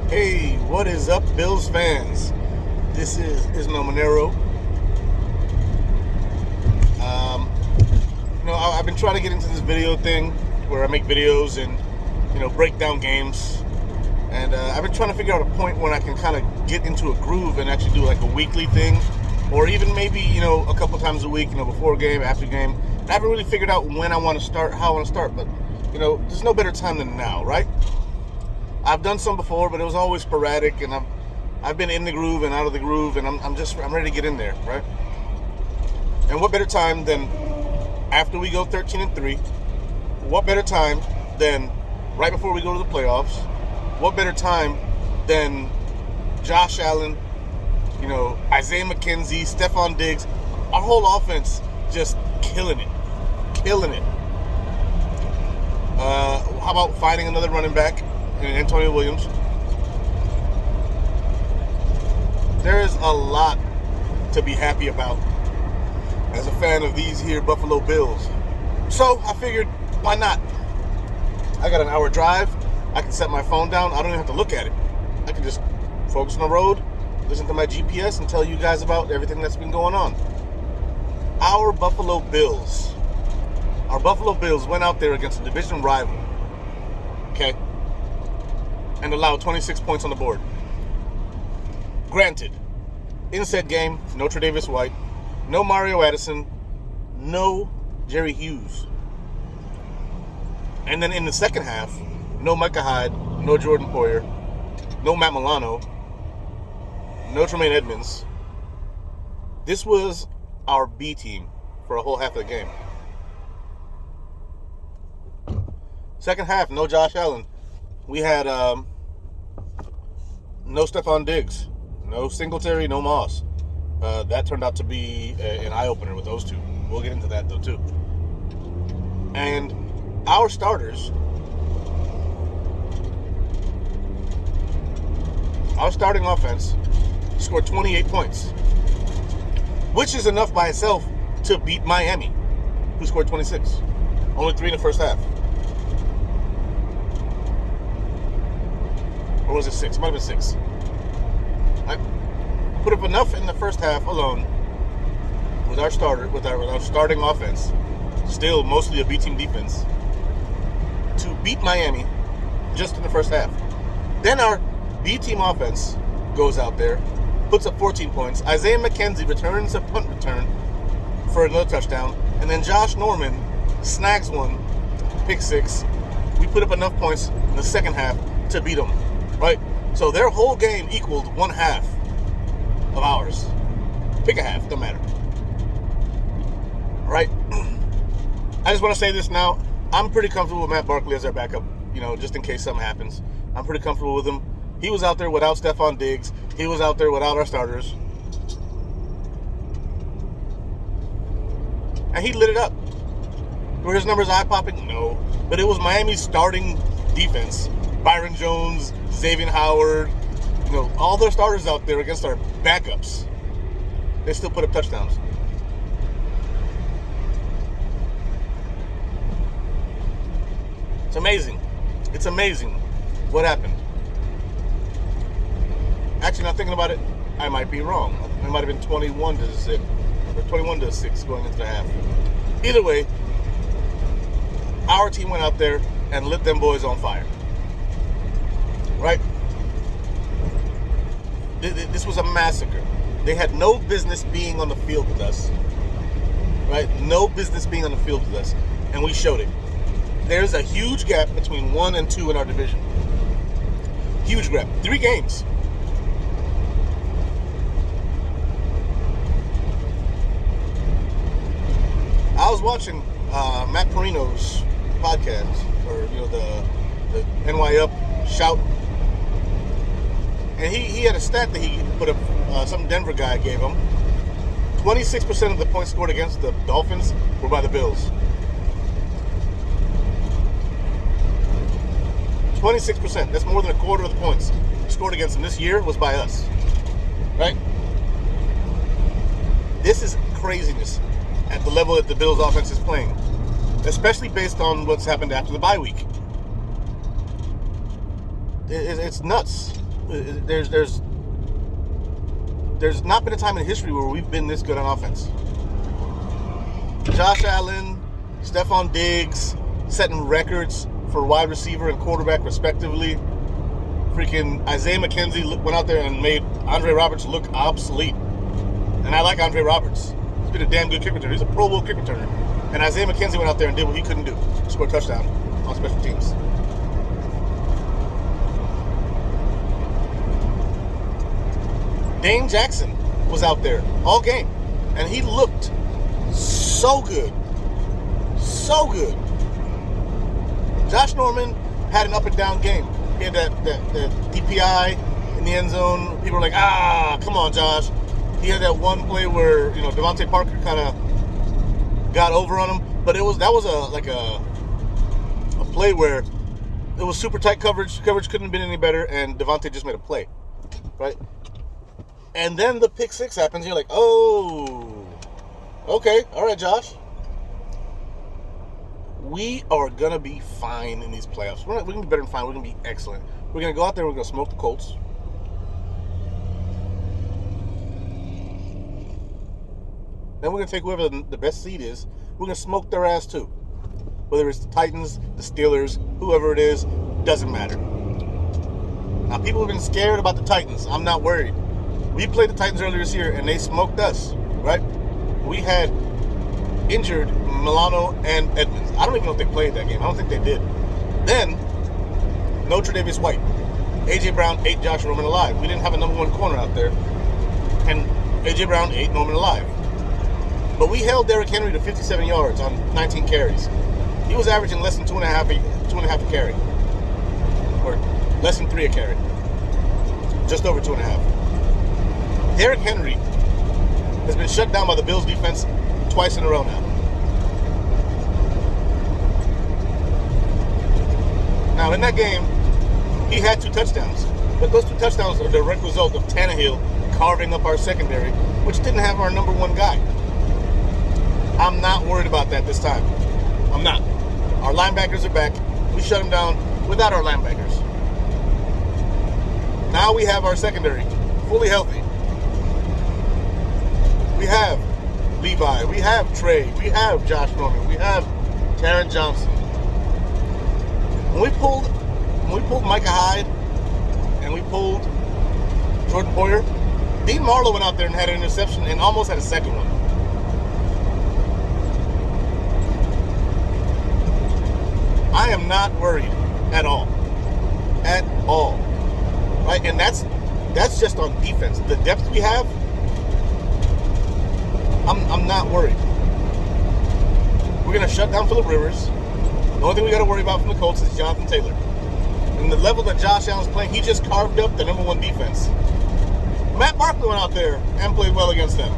Hey, what is up, Bills fans? This is Ismael Monero. I've been trying to get into this video thing where I make videos and, break down games. And I've been trying to figure out a point when I can kind of get into a groove and actually do like a weekly thing. Or even maybe, a couple times a week, before game, after game. And I haven't really figured out when I want to start, how I want to start. But, there's no better time than now, right? I've done some before, but it was always sporadic, and I've been in the groove and out of the groove, and I'm ready to get in there, right? And what better time than after we go 13-3? What better time than right before we go to the playoffs? What better time than Josh Allen, Isaiah McKenzie, Stephon Diggs, our whole offense just killing it. How about finding another running back? And Antonio Williams. There is a lot to be happy about as a fan of these here Buffalo Bills. So I figured, why not? I got an hour drive. I can set my phone down. I don't even have to look at it. I can just focus on the road, listen to my GPS, and tell you guys about everything that's been going on. Our Buffalo Bills went out there against a division rival. Okay? And allowed 26 points on the board. Granted, in said game, no Tre'Davious White, no Mario Addison, no Jerry Hughes. And then in the second half, no Micah Hyde, no Jordan Poyer, no Matt Milano, no Tremaine Edmonds. This was our B team for a whole half of the game. Second half, no Josh Allen. We had no Stephon Diggs, no Singletary, no Moss. That turned out to be an eye-opener with those two. We'll get into that, though, too. And our starters, our starting offense scored 28 points, which is enough by itself to beat Miami, who scored 26. Only 3 in the first half. Or was it 6? It might have been 6. I put up enough in the first half alone with our starting offense, still mostly a B team defense, to beat Miami just in the first half. Then our B team offense goes out there, puts up 14 points. Isaiah McKenzie returns a punt return for another touchdown, and then Josh Norman snags one, pick 6. We put up enough points in the second half to beat them. Right? So their whole game equaled one half of ours. Pick a half, don't matter. Right? I just want to say this now. I'm pretty comfortable with Matt Barkley as our backup, just in case something happens. I'm pretty comfortable with him. He was out there without Stephon Diggs. He was out there without our starters. And he lit it up. Were his numbers eye-popping? No. But it was Miami's starting defense. Byron Jones, Xavier Howard, all their starters out there against our backups. They still put up touchdowns. It's amazing. It's amazing what happened. Actually, now thinking about it, I might be wrong. It might have been 21-6 or 21-6 going into the half. Either way, our team went out there and lit them boys on fire. Right? This was a massacre. They had no business being on the field with us. Right? No business being on the field with us. And we showed it. There's a huge gap between 1 and 2 in our division. Huge gap. 3 games. I was watching Matt Perino's podcast, or the NY Up Shout. And he had a stat that he put up, some Denver guy gave him. 26% of the points scored against the Dolphins were by the Bills. 26%. That's more than a quarter of the points scored against them this year was by us. Right? This is craziness at the level that the Bills offense is playing. Especially based on what's happened after the bye week. It's nuts. There's not been a time in history where we've been this good on offense. Josh Allen, Stephon Diggs, setting records for wide receiver and quarterback respectively. Freaking Isaiah McKenzie went out there and made Andre Roberts look obsolete. And I like Andre Roberts. He's been a damn good kick returner. He's a Pro Bowl kick returner. And Isaiah McKenzie went out there and did what he couldn't do. Scored a touchdown on special teams. Dane Jackson was out there all game. And he looked so good. So good. Josh Norman had an up and down game. He had that DPI in the end zone. People were like, come on, Josh. He had that one play where, Devontae Parker kind of got over on him. But that was a play where it was super tight coverage. Coverage couldn't have been any better, and Devontae just made a play. Right? And then the pick six happens. You're like, oh, okay. All right, Josh. We are going to be fine in these playoffs. We're going to be better than fine. We're going to be excellent. We're going to go out there and we're going to smoke the Colts. Then we're going to take whoever the best seed is. We're going to smoke their ass too. Whether it's the Titans, the Steelers, whoever it is, doesn't matter. Now, people have been scared about the Titans. I'm not worried. We played the Titans earlier this year and they smoked us, right? We had injured Milano and Edmonds. I don't even know if they played that game. I don't think they did. Then, no Tre'Davious White. A.J. Brown ate Josh Norman alive. We didn't have a number one corner out there. And A.J. Brown ate Norman alive. But we held Derrick Henry to 57 yards on 19 carries. He was averaging less than two and a half a carry. Or less than 3 a carry. Just over 2.5. Derrick Henry has been shut down by the Bills defense twice in a row now. Now, in that game, he had 2 touchdowns. But those 2 touchdowns are a direct result of Tannehill carving up our secondary, which didn't have our number one guy. I'm not worried about that this time. I'm not. Our linebackers are back. We shut them down without our linebackers. Now we have our secondary fully healthy. We have Levi. We have Trey. We have Josh Norman. We have Taron Johnson. When we pulled Micah Hyde and we pulled Jordan Poyer, Dean Marlowe went out there and had an interception and almost had a second one. I am not worried at all. At all. Right? And that's just on defense. The depth we have, I'm not worried. We're going to shut down Phillip Rivers. The only thing we got to worry about from the Colts is Jonathan Taylor. And the level that Josh Allen's playing, he just carved up the number one defense. Matt Barkley went out there and played well against them.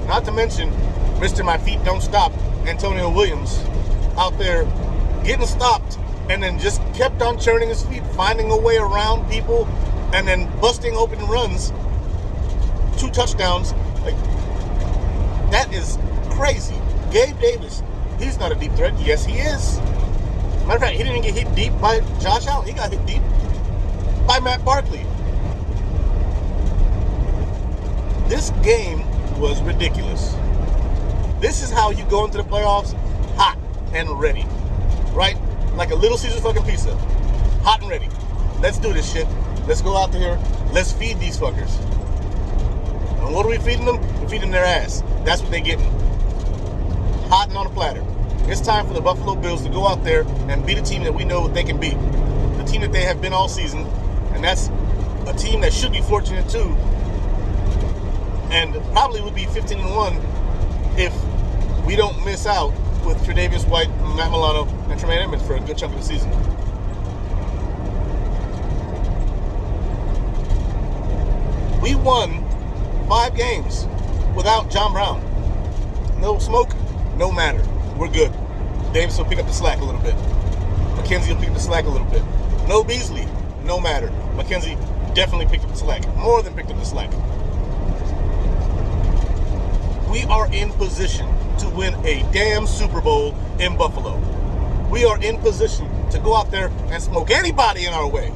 Not to mention Mr. My Feet Don't Stop, Antonio Williams, out there getting stopped and then just kept on churning his feet, finding a way around people and then busting open runs. 2 touchdowns. Like, that is crazy. Gabe Davis, he's not a deep threat. Yes, he is. Matter of fact, he didn't get hit deep by Josh Allen. He got hit deep by Matt Barkley. This game was ridiculous. This is how you go into the playoffs hot and ready. Right? Like a Little Caesars fucking pizza. Hot and ready. Let's do this shit. Let's go out there. Let's feed these fuckers. And what are we feeding them? We're feeding their ass. That's what they're getting. Hot and on a platter. It's time for the Buffalo Bills to go out there and beat a team that we know they can beat. The team that they have been all season. And that's a team that should be fortunate too. And probably would be 15-1 if we don't miss out with Tre'Davious White, Matt Milano, and Tremaine Edmonds for a good chunk of the season. We won 5 games without John Brown. No smoke, no matter. We're good. Davis will pick up the slack a little bit. McKenzie will pick up the slack a little bit. No Beasley, no matter. McKenzie definitely picked up the slack. More than picked up the slack. We are in position to win a damn Super Bowl in Buffalo. We are in position to go out there and smoke anybody in our way.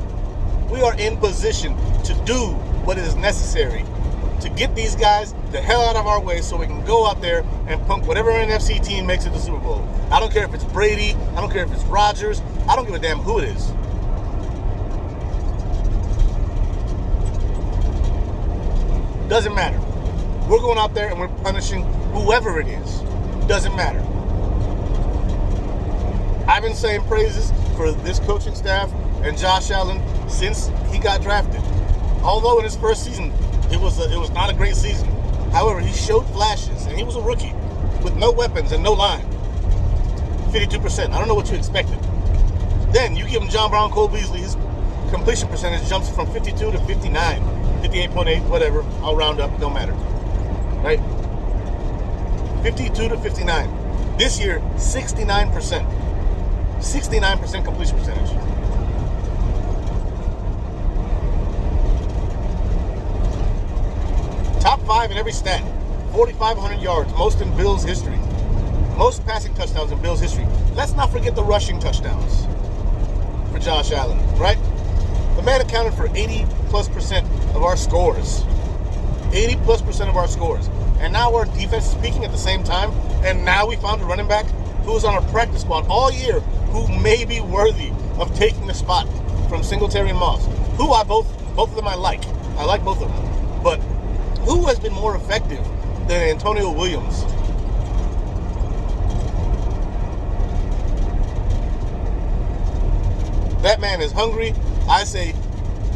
We are in position to do what is necessary to get these guys the hell out of our way so we can go out there and punk whatever NFC team makes it to the Super Bowl. I don't care if it's Brady. I don't care if it's Rodgers. I don't give a damn who it is. Doesn't matter. We're going out there and we're punishing whoever it is. Doesn't matter. I've been saying praises for this coaching staff and Josh Allen since he got drafted. Although in his first season, it was not a great season. However, he showed flashes, and he was a rookie with no weapons and no line. 52%. I don't know what you expected. Then you give him John Brown, Cole Beasley, his completion percentage jumps from 52 to 59, 58.8, whatever. I'll round up, don't matter. Right? 52 to 59. This year, 69%. 69% completion percentage. Top 5 in every stat. 4,500 yards, most in Bills history. Most passing touchdowns in Bills history. Let's not forget the rushing touchdowns for Josh Allen, right? The man accounted for 80+% of our scores. 80+% of our scores. And now our defense is peaking at the same time. And now we found a running back who was on our practice squad all year who may be worthy of taking the spot from Singletary and Moss. Who both of them I like. I like both of them. But who has been more effective than Antonio Williams? That man is hungry. I say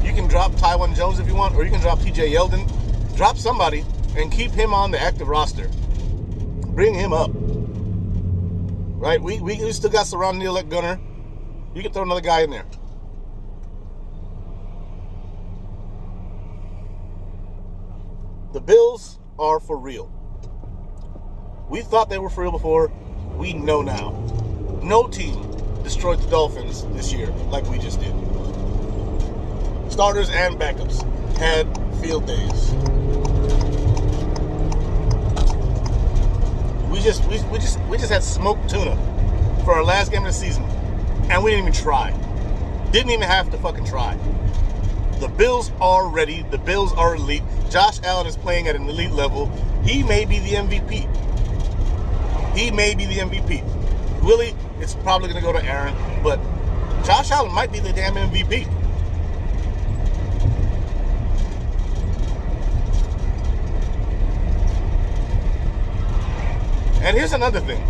you can drop Tywan Jones if you want, or you can drop TJ Yeldon. Drop somebody and keep him on the active roster. Bring him up. Right? We still got Surround Neal at gunner. You can throw another guy in there. The Bills are for real. We thought they were for real before. We know now. No team destroyed the Dolphins this year like we just did. Starters and backups had field days. We just had smoked tuna for our last game of the season, and we didn't even try. Didn't even have to fucking try. The Bills are ready. The Bills are elite. Josh Allen is playing at an elite level. He may be the MVP. He may be the MVP. Willie, it's probably going to go to Aaron, but Josh Allen might be the damn MVP. And here's another thing.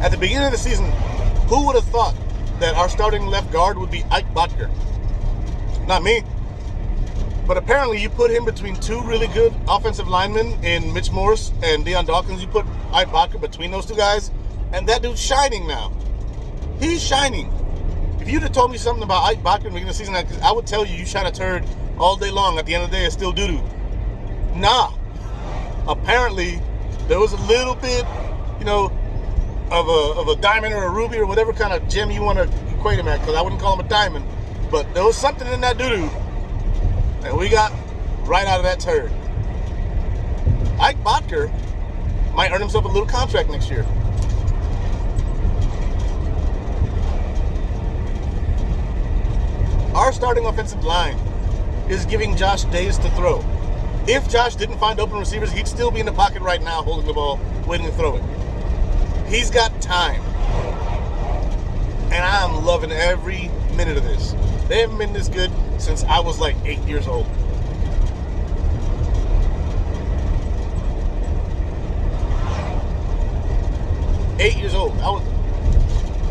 At the beginning of the season, who would have thought that our starting left guard would be Ike Boettger? Not me. But apparently you put him between two really good offensive linemen in Mitch Morse and Deion Dawkins. You put Ike Boettger between those two guys, and that dude's shining now. He's shining. If you'd have told me something about Ike Boettger in the beginning of the season, I would tell you shot a turd all day long. At the end of the day, it's still doo-doo. Nah. Apparently, there was a little bit, of a diamond or a ruby or whatever kind of gem you want to equate him at, because I wouldn't call him a diamond. But there was something in that doo-doo that we got right out of that turd. Ike Boettger might earn himself a little contract next year. Our starting offensive line is giving Josh days to throw. If Josh didn't find open receivers, he'd still be in the pocket right now holding the ball, waiting to throw it. He's got time. And I'm loving every minute of this. They haven't been this good since I was like 8 years old.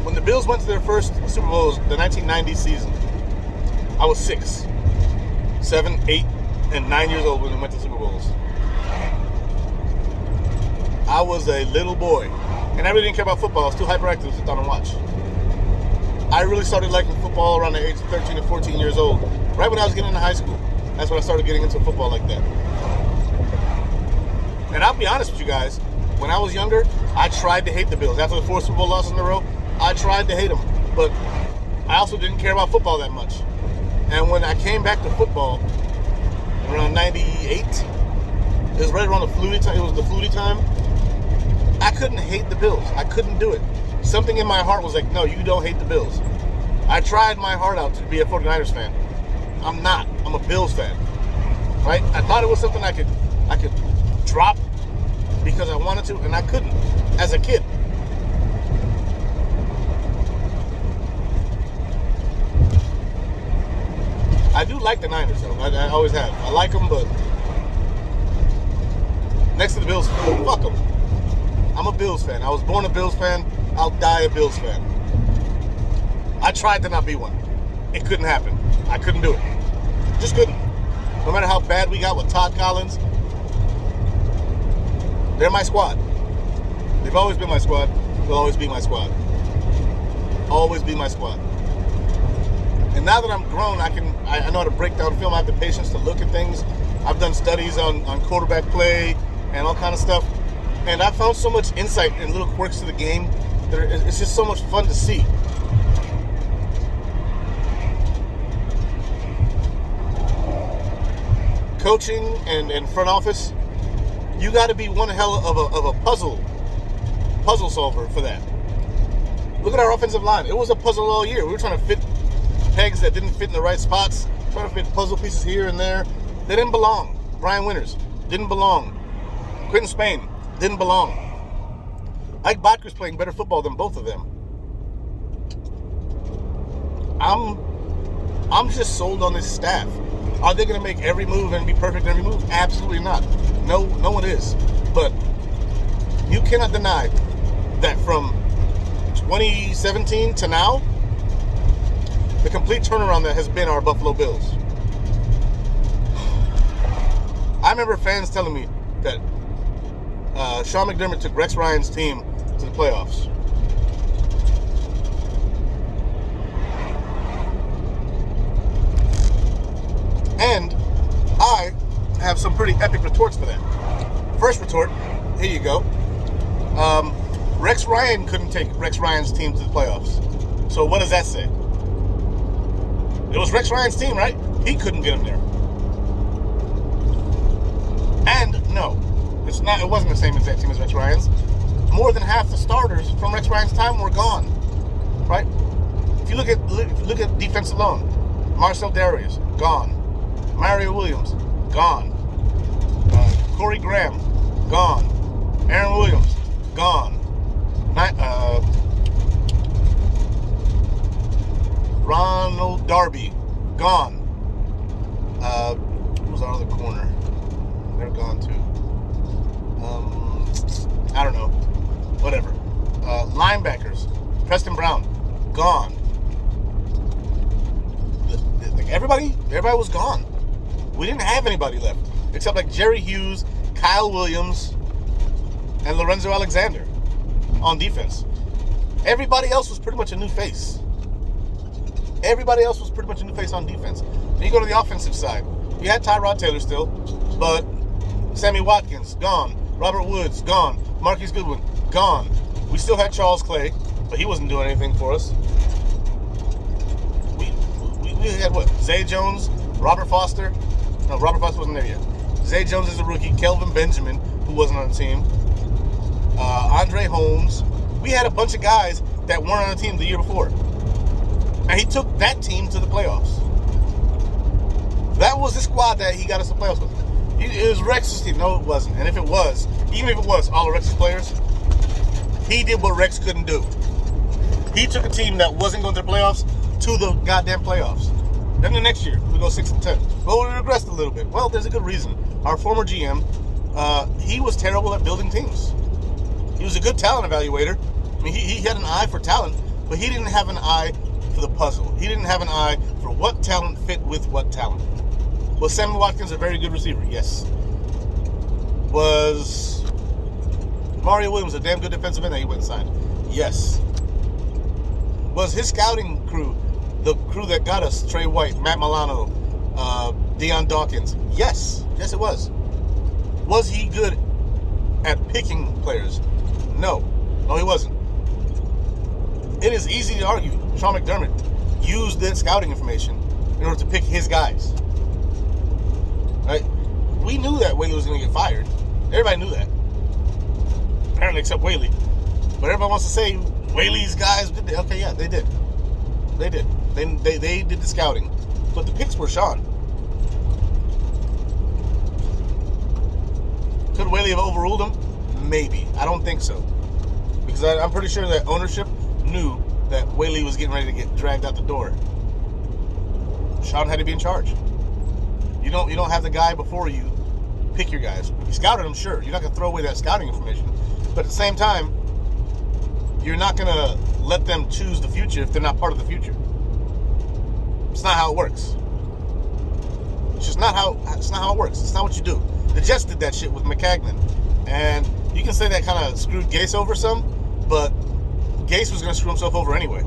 When the Bills went to their first Super Bowl, the 1990 season, I was 6, 7, 8, and 9 years old when they went to Super Bowls. I was a little boy, and I really didn't care about football. I was too hyperactive to sit down and watch. I really started liking football around the age of 13 and 14 years old, right when I was getting into high school. That's when I started getting into football like that. And I'll be honest with you guys, when I was younger, I tried to hate the Bills. After the 4 Super Bowl losses in a row, I tried to hate them. But I also didn't care about football that much. And when I came back to football, around 98, it was right around the Flutie time. It was the Flutie time. I couldn't hate the Bills. I couldn't do it. something in my heart was like, no, you don't hate the Bills. I tried my heart out to be a 49ers fan. I'm not. I'm a Bills fan. Right? I thought it was something I could drop because I wanted to, and I couldn't as a kid. I do like the Niners, though. I always have. I like them, but next to the Bills, fuck them. I'm a Bills fan. I was born a Bills fan. I'll die a Bills fan. I tried to not be one. It couldn't happen. I couldn't do it. Just couldn't. No matter how bad we got with Todd Collins, they're my squad. They've always been my squad. They'll always be my squad. Always be my squad. And now that I'm grown, I know how to break down film. I have the patience to look at things. I've done studies on quarterback play and all kind of stuff. And I found so much insight and little quirks to the game that it's just so much fun to see. Coaching and front office, you got to be one hell of a puzzle solver for that. Look at our offensive line. It was a puzzle all year. We were trying to fit pegs that didn't fit in the right spots, trying to fit puzzle pieces here and there. They didn't belong. Brian Winters didn't belong. Quentin Spain didn't belong. Ike Botker's playing better football than both of them. I'm just sold on this staff. Are they going to make every move and be perfect in every move? Absolutely not. No one is. But you cannot deny that from 2017 to now, the complete turnaround that has been our Buffalo Bills. I remember fans telling me that Sean McDermott took Rex Ryan's team to the playoffs. And I have some pretty epic retorts for that. First retort, here you go. Rex Ryan couldn't take Rex Ryan's team to the playoffs. So what does that say? It was Rex Ryan's team, right? He couldn't get him there. And no, it wasn't the same exact team as Rex Ryan's. More than half the starters from Rex Ryan's time were gone. Right? If you look at defense alone, Marcel Darius, gone. Mario Williams, gone. Corey Graham, gone. Aaron Williams, gone. Ronald Darby, gone. Who was our other corner? They're gone too. I don't know. Whatever. Linebackers, Preston Brown, gone. Everybody was gone. We didn't have anybody left except like Jerry Hughes, Kyle Williams, and Lorenzo Alexander on defense. Everybody else was pretty much a new face. Everybody else was pretty much a new face on defense. Then you go to the offensive side. You had Tyrod Taylor still, but Sammy Watkins, gone. Robert Woods, gone. Marquise Goodwin, gone. We still had Charles Clay, but he wasn't doing anything for us. We had what? Zay Jones, Robert Foster. No, Robert Foster wasn't there yet. Zay Jones is a rookie. Kelvin Benjamin, who wasn't on the team. Andre Holmes. We had a bunch of guys that weren't on the team the year before. And he took that team to the playoffs. That was the squad that he got us to the playoffs with. It was Rex's team. No, it wasn't. And if it was, even if it was all of Rex's players, he did what Rex couldn't do. He took a team that wasn't going to the playoffs to the goddamn playoffs. Then the next year, we go 6-10. Well, we regressed a little bit. Well, there's a good reason. Our former GM, he was terrible at building teams. He was a good talent evaluator. I mean, he had an eye for talent, but he didn't have an eye for the puzzle. He didn't have an eye for what talent fit with what talent. Was Sammy Watkins a very good receiver? Yes. Was Mario Williams a damn good defensive end that he went and signed? Yes. Was his scouting crew the crew that got us Trey White, Matt Milano, Deion Dawkins? Yes. Yes, it was. Was he good at picking players? No. No, he wasn't. It is easy to argue Sean McDermott used that scouting information in order to pick his guys. Right? We knew that Whaley was going to get fired. Everybody knew that. Apparently, except Whaley. But everybody wants to say Whaley's guys did they? Okay, yeah, they did. They did. They did the scouting, but the picks were Sean. Could Whaley have overruled him? Maybe. I don't think so, because I'm pretty sure that ownership knew that Whaley was getting ready to get dragged out the door. Sean had to be in charge. You don't have the guy before you pick your guys. You scouted them, sure. You're not gonna throw away that scouting information, but at the same time, you're not gonna let them choose the future if they're not part of the future. It's not how it works. It's not how it works. It's not what you do. The Jets did that shit with McCagnon, and you can say that kind of screwed Gase over some, but Gase was gonna screw himself over anyway.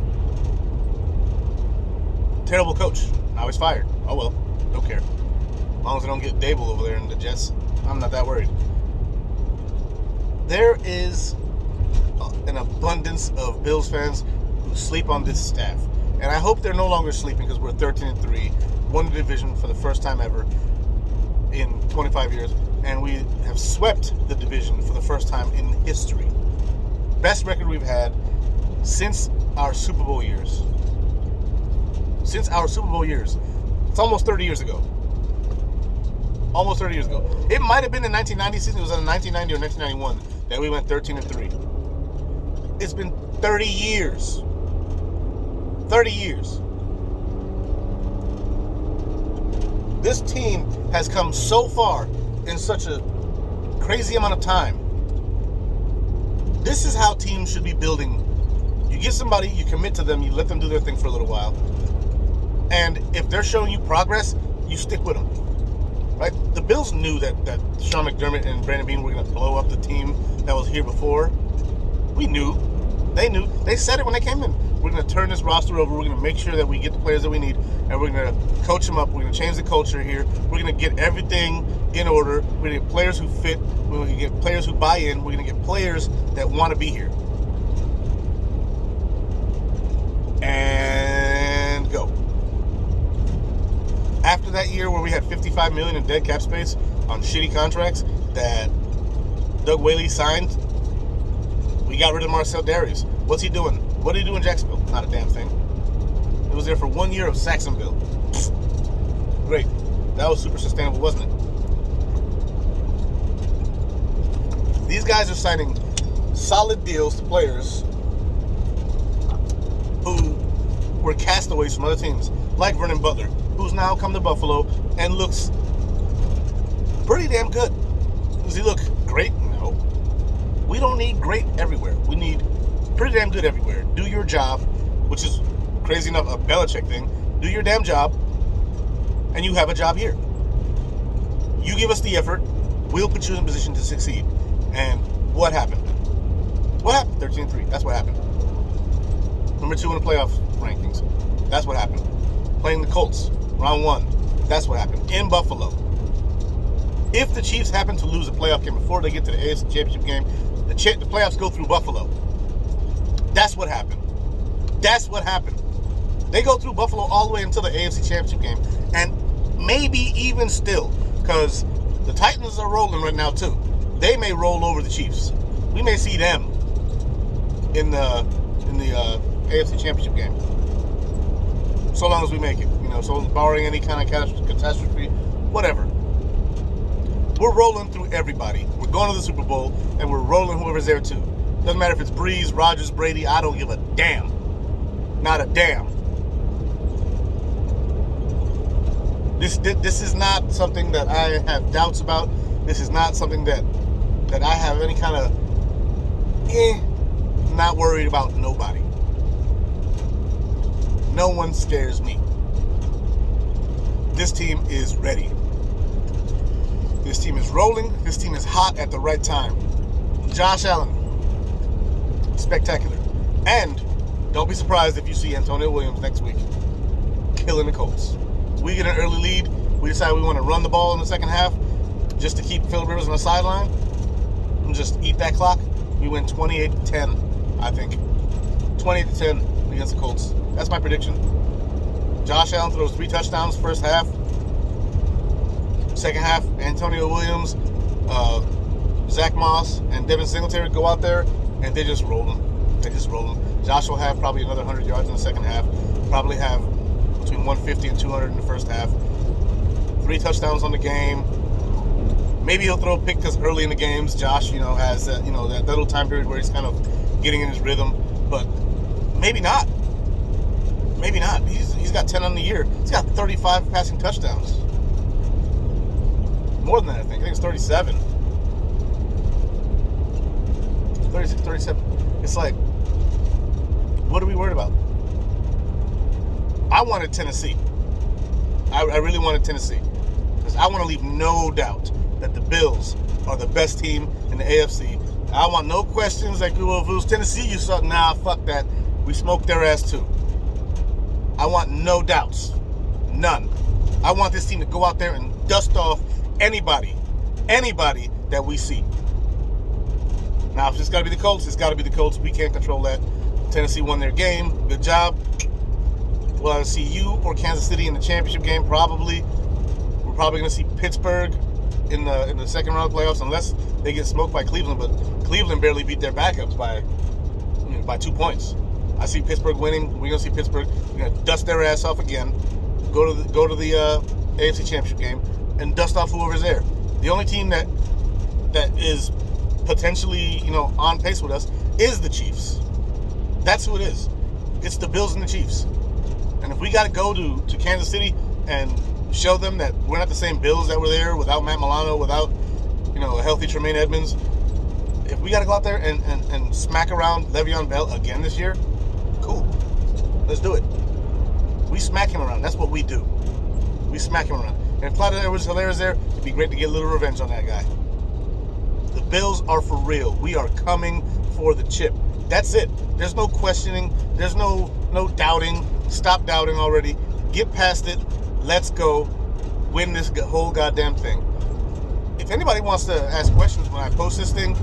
Terrible coach. Now he's fired. Oh well, don't care. As long as they don't get Dable over there in the Jets, I'm not that worried. There is an abundance of Bills fans who sleep on this staff. And I hope they're no longer sleeping, because we're 13-3, won the division for the first time ever in 25 years, and we have swept the division for the first time in history. Best record we've had since our Super Bowl years. Since our Super Bowl years. It's almost 30 years ago. Almost 30 years ago. It might have been the 1990 season. It was in 1990 or 1991 that we went 13-3. It's been 30 years. 30 years. This team has come so far in such a crazy amount of time. This is how teams should be building. You get somebody, you commit to them, you let them do their thing for a little while. And if they're showing you progress, you stick with them. Right? The Bills knew that Sean McDermott and Brandon Beane were going to blow up the team that was here before. We knew. They knew. They said it when they came in. We're going to turn this roster over. We're going to make sure that we get the players that we need, and we're going to coach them up. We're going to change the culture here. We're going to get everything in order. We're going to get players who fit. We're going to get players who buy in. We're going to get players that want to be here. And go. After that year where we had $55 million in dead cap space on shitty contracts that Doug Whaley signed, we got rid of Marcel Darius. What's he doing? What did he do in Jacksonville? Not a damn thing. He was there for 1 year of Saxonville. Great. That was super sustainable, wasn't it? These guys are signing solid deals to players who were castaways from other teams, like Vernon Butler, who's now come to Buffalo and looks pretty damn good. Does he look great? No. We don't need great everywhere. We need pretty damn good everywhere. Do your job, which is crazy enough a Belichick thing. Do your damn job, and you have a job here. You give us the effort, we'll put you in a position to succeed. And what happened? What happened? 13-3. That's what happened. Number 2 in the playoff rankings. That's what happened. Playing the Colts, round 1. That's what happened. In Buffalo. If the Chiefs happen to lose a playoff game before they get to the AFC Championship game, the playoffs go through Buffalo. That's what happened. That's what happened. They go through Buffalo all the way until the AFC Championship game, and maybe even still, because the Titans are rolling right now too. They may roll over the Chiefs. We may see them in the AFC Championship game. So long as we make it, so barring any kind of catastrophe, whatever. We're rolling through everybody. We're going to the Super Bowl, and we're rolling whoever's there too. Doesn't matter if it's Breeze, Rodgers, Brady. I don't give a damn. Not a damn. This is not something that I have doubts about. This is not something that I have any kind of not worried about nobody. No one scares me. This team is ready. This team is rolling. This team is hot at the right time. Josh Allen, spectacular. And don't be surprised if you see Antonio Williams next week killing the Colts. We get an early lead. We decide we want to run the ball in the second half just to keep Phillip Rivers on the sideline and just eat that clock. We win 28-10, I think. 28-10 against the Colts. That's my prediction. Josh Allen throws 3 touchdowns first half. Second half, Antonio Williams, Zach Moss, and Devin Singletary go out there, and they just roll them. They just roll them. Josh will have probably another 100 yards in the second half. Probably have between 150 and 200 in the first half. 3 touchdowns on the game. Maybe he'll throw a pick because early in the games, Josh, has that little time period where he's kind of getting in his rhythm. But maybe not. Maybe not. He's got 10 on the year. He's got 35 passing touchdowns. More than that, I think. I think it's 37. 36, 37. It's like, what are we worried about? I wanted Tennessee. I really wanted Tennessee. Because I want to leave no doubt that the Bills are the best team in the AFC. I want no questions like, well, if it was Tennessee, you saw, nah, fuck that. We smoked their ass too. I want no doubts. None. I want this team to go out there and dust off anybody that we see. Now, if it's got to be the Colts, it's got to be the Colts. We can't control that. Tennessee won their game. Good job. Will I see you or Kansas City in the championship game? Probably. We're probably going to see Pittsburgh in the second round of playoffs unless they get smoked by Cleveland. But Cleveland barely beat their backups by 2 points. I see Pittsburgh winning. We're going to see Pittsburgh. We're going to dust their ass off again. Go to the AFC championship game and dust off whoever's there. The only team that is potentially, on pace with us is the Chiefs. That's who it is. It's the Bills and the Chiefs. And if we got to go to Kansas City and show them that we're not the same Bills that were there without Matt Milano, without, a healthy Tremaine Edmonds, if we got to go out there and smack around Le'Veon Bell again this year, cool. Let's do it. We smack him around. That's what we do. We smack him around. And if Clyde Edwards-Helaire is there, it'd be great to get a little revenge on that guy. The Bills are for real. We are coming for the chip. That's it. There's no questioning. There's no doubting. Stop doubting already. Get past it. Let's go. Win this whole goddamn thing. If anybody wants to ask questions when I post this thing,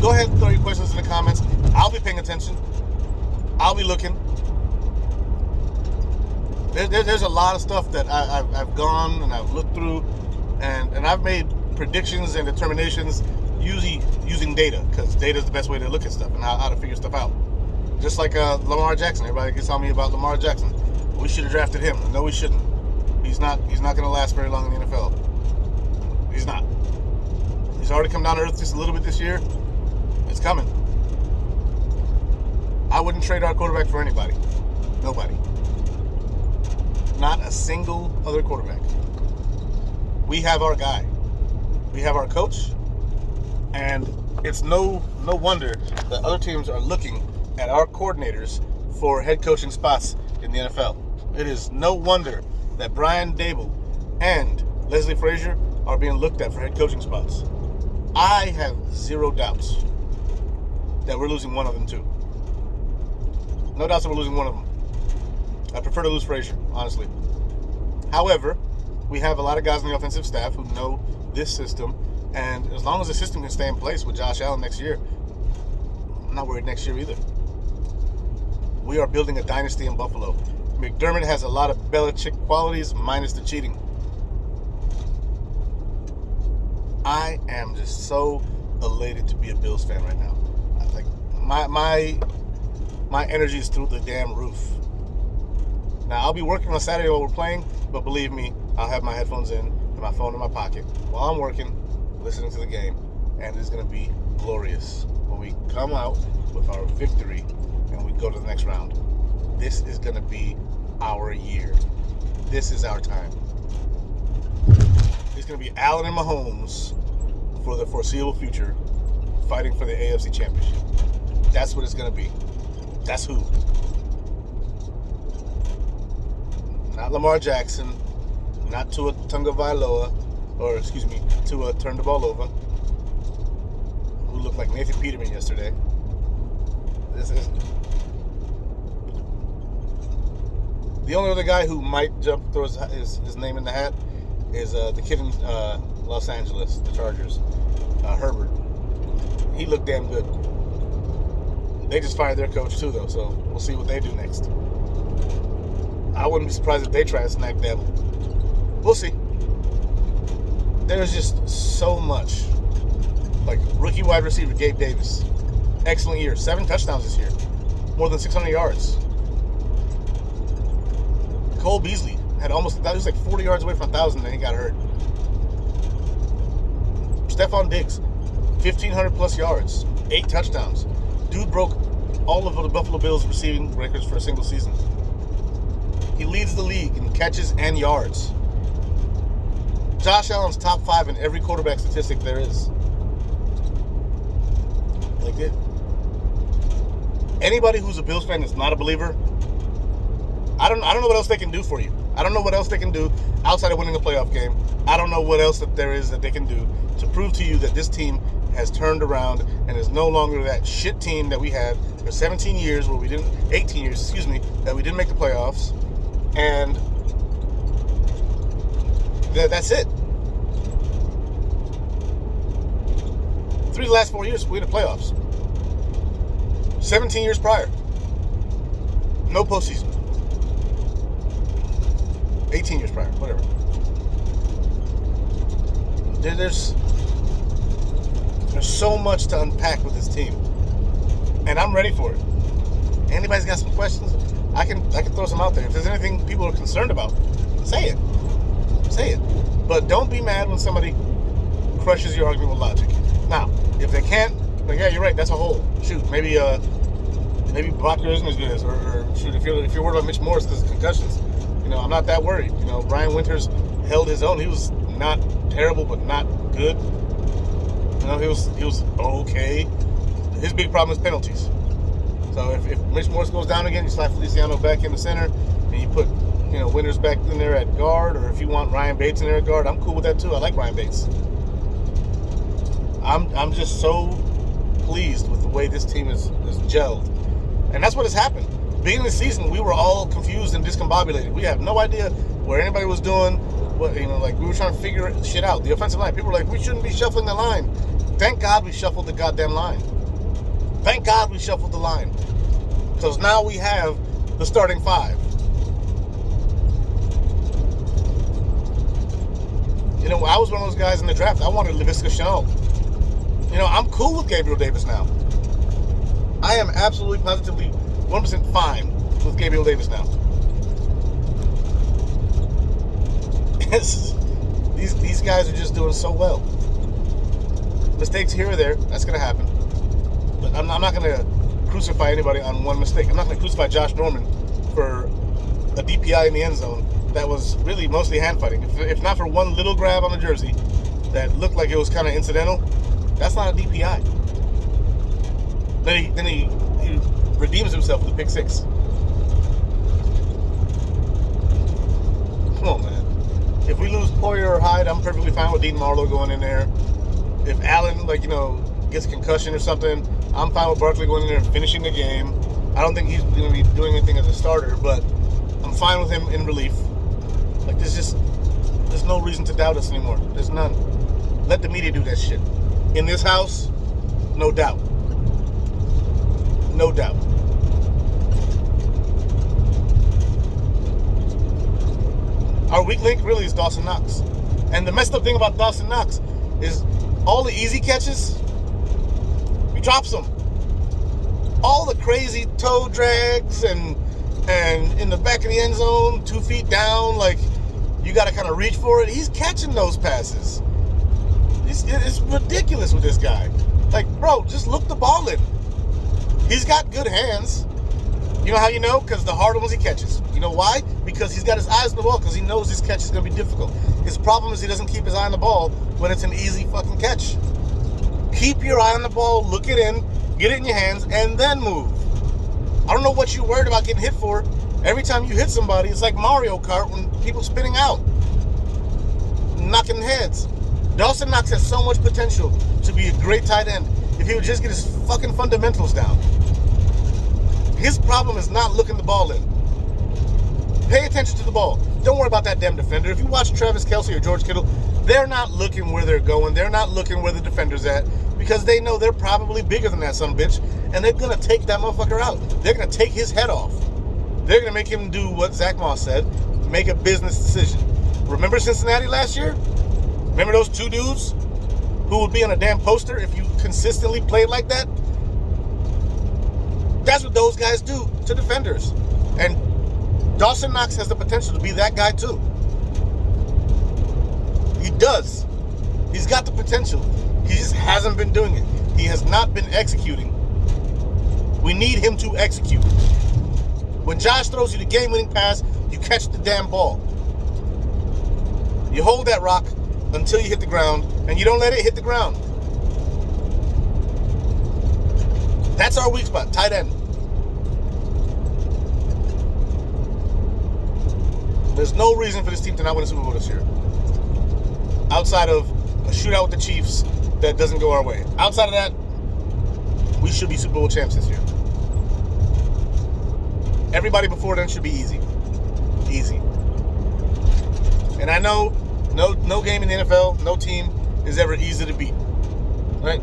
go ahead and throw your questions in the comments. I'll be paying attention. I'll be looking. There's a lot of stuff that I've gone and I've looked through, and I've made predictions and determinations using data, because data is the best way to look at stuff and how to figure stuff out. Just like Lamar Jackson. Everybody gets on me about Lamar Jackson. We should have drafted him. No, we shouldn't. He's not going to last very long in the NFL. He's not. He's already come down to earth just a little bit this year. It's coming. I wouldn't trade our quarterback for anybody. Nobody. Not a single other quarterback. We have our guy. We have our coach. And it's no wonder that other teams are looking at our coordinators for head coaching spots in the NFL. It is no wonder that Brian Dable and Leslie Frazier are being looked at for head coaching spots. I have zero doubts that we're losing one of them too. No doubts that we're losing one of them. I prefer to lose Frazier, honestly. However, we have a lot of guys on the offensive staff who know this system, and as long as the system can stay in place with Josh Allen next year, I'm not worried next year either. We are building a dynasty in Buffalo. McDermott has a lot of Belichick qualities, minus the cheating. I am just so elated to be a Bills fan right now. Like my energy is through the damn roof. Now, I'll be working on Saturday while we're playing, but believe me, I'll have my headphones in and my phone in my pocket while I'm working, listening to the game, and it's going to be glorious when we come out with our victory and we go to the next round. This is going to be our year. This is our time. It's going to be Allen and Mahomes for the foreseeable future, fighting for the AFC Championship. That's what it's going to be. That's who. Not Lamar Jackson, not Tua Tagovailoa, Tua turned the ball over, who looked like Nathan Peterman yesterday. This is the only other guy who might throw his name in the hat is the kid in Los Angeles, the Chargers, Herbert. He looked damn good. They just fired their coach too, though, so we'll see what they do next. I wouldn't be surprised if they try to snack Devil. We'll see. There's just so much. Like rookie wide receiver Gabe Davis. Excellent year. 7 touchdowns this year. more than 600 yards. Cole Beasley had almost, he was like 40 yards away from 1,000 and he got hurt. Stephon Diggs, 1,500 plus yards, 8 touchdowns. Dude broke all of the Buffalo Bills receiving records for a single season. He leads the league in catches and yards. Josh Allen's top 5 in every quarterback statistic there is. Like it. Anybody who's a Bills fan that's not a believer, I don't know what else they can do for you. I don't know what else they can do outside of winning a playoff game. I don't know what else that there is that they can do to prove to you that this team has turned around and is no longer that shit team that we had for 17 years, 18 years, excuse me, that we didn't make the playoffs. And that's it. 3 of the last 4 years, we had the playoffs. 17 years prior, no postseason. 18 years prior, whatever. There's so much to unpack with this team, and I'm ready for it. Anybody's got some questions? I can throw some out there. If there's anything people are concerned about, say it. But don't be mad when somebody crushes your argument with logic. Now, if they can't, like, yeah, you're right, that's a hole. Shoot, maybe Blocker isn't as good as, or shoot, if you're worried about Mitch Morris because of concussions, I'm not that worried. Brian Winters held his own. He was not terrible, but not good. He was okay. His big problem is penalties. So if Mitch Morris goes down again, you slide Feliciano back in the center, and you put Winters back in there at guard, or if you want Ryan Bates in there at guard, I'm cool with that too. I like Ryan Bates. I'm just so pleased with the way this team is gelled, and that's what has happened. Beginning of the season, we were all confused and discombobulated. We have no idea where anybody was doing. What we were trying to figure shit out. The offensive line, people were like, we shouldn't be shuffling the line. Thank God we shuffled the goddamn line. Thank God we shuffled the line, because now we have the starting 5. I was one of those guys in the draft. I wanted Laviska Shenault. I'm cool with Gabriel Davis now. I am absolutely positively 100% fine with Gabriel Davis now. These guys are just doing so well. Mistakes here or there, that's going to happen. But I'm not going to crucify anybody on one mistake. I'm not going to crucify Josh Norman for a DPI in the end zone that was really mostly hand fighting. If not for one little grab on the jersey that looked like it was kind of incidental, that's not a DPI. Then he redeems himself with a pick 6. Come on, man. If we lose Poyer or Hyde, I'm perfectly fine with Dean Marlowe going in there. If Allen, gets a concussion or something, I'm fine with Barkley going in there and finishing the game. I don't think he's going to be doing anything as a starter, but I'm fine with him in relief. There's no reason to doubt us anymore. There's none. Let the media do that shit. In this house, no doubt. No doubt. Our weak link really is Dawson Knox. And the messed up thing about Dawson Knox is all the easy catches, he drops them. All the crazy toe drags and in the back of the end zone, 2 feet down, you got to kind of reach for it. He's catching those passes. It's ridiculous with this guy. Bro, just look the ball in. He's got good hands. You know how you know? Because the harder ones he catches. You know why? Because he's got his eyes on the ball, because he knows his catch is going to be difficult. His problem is he doesn't keep his eye on the ball when it's an easy fucking catch. Keep your eye on the ball, look it in, get it in your hands, and then move. I don't know what you're worried about getting hit for. Every time you hit somebody, it's like Mario Kart when people spinning out, knocking heads. Dawson Knox has so much potential to be a great tight end if he would just get his fucking fundamentals down. His problem is not looking the ball in. Pay attention to the ball. Don't worry about that damn defender. If you watch Travis Kelce or George Kittle, they're not looking where they're going. They're not looking where the defender's at, because they know they're probably bigger than that son of a bitch, and they're going to take that motherfucker out. They're going to take his head off. They're going to make him do what Zach Moss said, make a business decision. Remember Cincinnati last year? Remember those 2 dudes who would be on a damn poster if you consistently played like that? that's what those guys do to defenders. And Dawson Knox has the potential to be that guy too. He does. He's got the potential. He just hasn't been doing it. He has not been executing. We need him to execute. When Josh throws you the game-winning pass, you catch the damn ball. You hold that rock until you hit the ground, and you don't let it hit the ground. That's our weak spot, tight end. There's no reason for this team to not win a Super Bowl this year. Outside of a shootout with the Chiefs that doesn't go our way. Outside of that, we should be Super Bowl champs this year. Everybody before then should be easy. Easy. And I know no game in the NFL, no team is ever easy to beat. Right?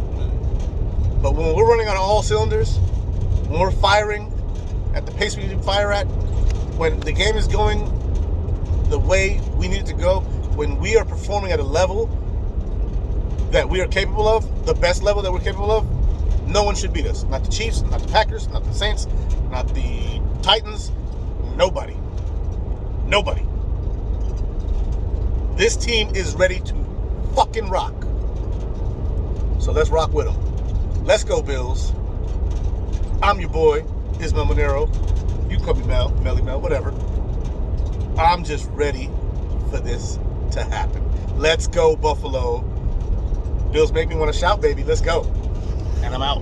But when we're running on all cylinders, when we're firing at the pace we need to fire at, when the game is going the way we need it to go, when we are performing at a level that we are capable of, the best level that we're capable of, no one should beat us. Not the Chiefs, not the Packers, not the Saints, not the Titans, nobody. Nobody. This team is ready to fucking rock. So let's rock with them. Let's go, Bills. I'm your boy, Ismael Monero. You can call me Mel, Melly Mel, whatever. I'm just ready for this to happen. Let's go, Buffalo. Bills make me want to shout, baby. Let's go. And I'm out.